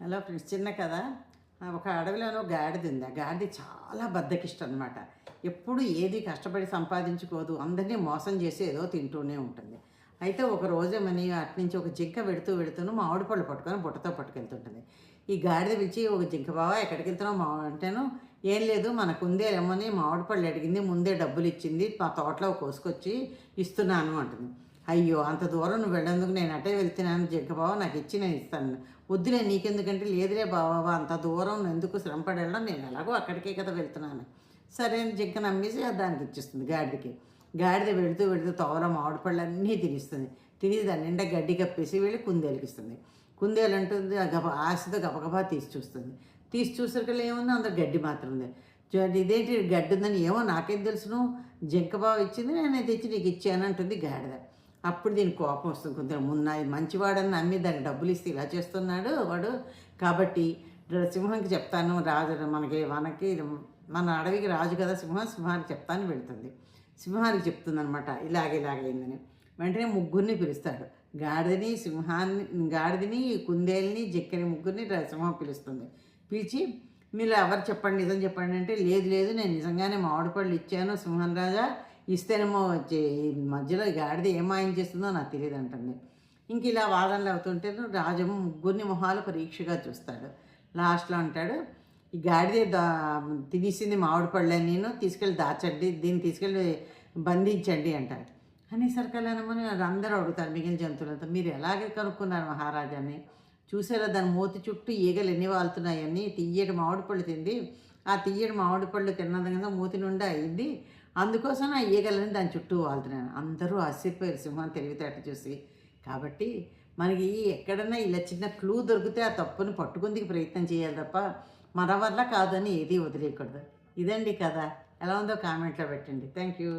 Hello friends, చిన్న కథ. ఒక అడవిలోనో గాడిద ఉంది. ఆ గాడిద చాలా బద్ధకిష్టం అనమాట. ఎప్పుడు ఏది కష్టపడి సంపాదించుకోదు, అందరినీ మోసం చేసి ఏదో తింటూనే ఉంటుంది. అయితే ఒక రోజేమని అట్నుంచి ఒక జింక వెడుతూను మామిడి పళ్ళు పట్టుకొని బుట్టతో పట్టుకెళ్తుంటుంది. ఈ గాడిద పిలిచి, ఒక జింక బావా ఎక్కడికి వెళ్తున్నావు మా అంటేను, ఏం లేదు మనకుందేలేమని మామిడి పళ్ళు అడిగింది, ముందే డబ్బులు ఇచ్చింది, మా తోటలో కోసుకొచ్చి ఇస్తున్నాను అంటుంది. అయ్యో అంత దూరం నువ్వు వెళ్ళేందుకు నేను అటే వెళ్తున్నాను జింక బావ, నాకు ఇచ్చి నేను ఇస్తాను. వద్దులే నీకెందుకంటే, లేదులే బావ అంత దూరం ఎందుకు శ్రమపడి వెళ్ళడం, నేను ఎలాగో అక్కడికే కదా వెళ్తున్నాను. సరే అని జింక నమ్మేసి దానికి ఇచ్చేస్తుంది గాడిదకి. గాడిద వెళుతూ తోవలో మామిడి పళ్ళు అన్నీ తినిస్తుంది. తిని దాని నిండా గడ్డి కప్పేసి వెళ్ళి కుందేలుకిస్తుంది. కుందేలు అంటుంది, ఆశతో గబగబా తీసి చూస్తుంది. తీసి చూసరికల్లా ఏముంది, అందరు గడ్డి మాత్రం ఉంది. ఇదేంటి గడ్డి ఉందని, ఏమో నాకేం తెలుసును, జింక బావ ఇచ్చింది, నేను తెచ్చి నీకు ఇచ్చాను అంటుంది గాడిద. అప్పుడు దీనికి కోపం వస్తుంది. కొంచెం మంచివాడని నమ్మి దానికి డబ్బులు ఇస్తే ఇలా చేస్తున్నాడు వాడు, కాబట్టి సింహానికి చెప్తాను, రాజు మనకి మన అడవికి రాజు కదా సింహానికి చెప్తాను వెళుతుంది. సింహానికి చెప్తుందనమాట, ఇలాగైందని. వెంటనే ముగ్గురిని పిలుస్తాడు. గాడిదని కుందేల్ని జిక్కని ముగ్గురిని సింహం పిలుస్తుంది. పిలిచి, మీరు ఎవరు చెప్పండి, నిజం చెప్పండి అంటే, లేదు నేను నిజంగానే మామిడి పళ్ళు ఇచ్చాను సింహం రాజా, ఇస్తేనేమో మధ్యలో గాడిద ఏం మాయం చేస్తుందో నాకు తెలియదు అంటుంది. ఇంక ఇలా వాదనలు అవుతుంటే రాజము ముగ్గురిని మొహాలు పరీక్షగా చూస్తాడు. లాస్ట్లో అంటాడు, ఈ గాడిద తినేసింది మామిడి పళ్ళని, నేను తీసుకెళ్ళి దాచండి, దీన్ని తీసుకెళ్ళి బంధించండి అంటారు. అనేసరికల్లానేమో అందరూ అడుగుతారు మిగిలిన జంతువులతో, మీరు ఎలాగే కనుక్కున్నారు మహారాజాని, చూసారా దాని మూతి చుట్టూ ఈగలు ఎన్ని వాళ్తున్నాయని, తియ్యటి మామిడి పళ్ళు తింది, ఆ తియ్యటి మామిడి పళ్ళు తిన్నదంగా మూతి నుండి అయింది, అందుకోసం ఆ ఈగలని దాని చుట్టూ వాళ్తున్నాను. అందరూ ఆశ్చర్యపోయారు సింహం తెలివితేట చూసి. కాబట్టి మనకి ఎక్కడన్నా ఇలా చిన్న క్లూ దొరికితే ఆ తప్పుని పట్టుకుందికి ప్రయత్నం చేయాలి తప్ప మన వల్ల కాదని ఏది వదిలేయకూడదు. ఇదండి కథ. ఎలా ఉందో కామెంట్లో పెట్టండి. Thank you.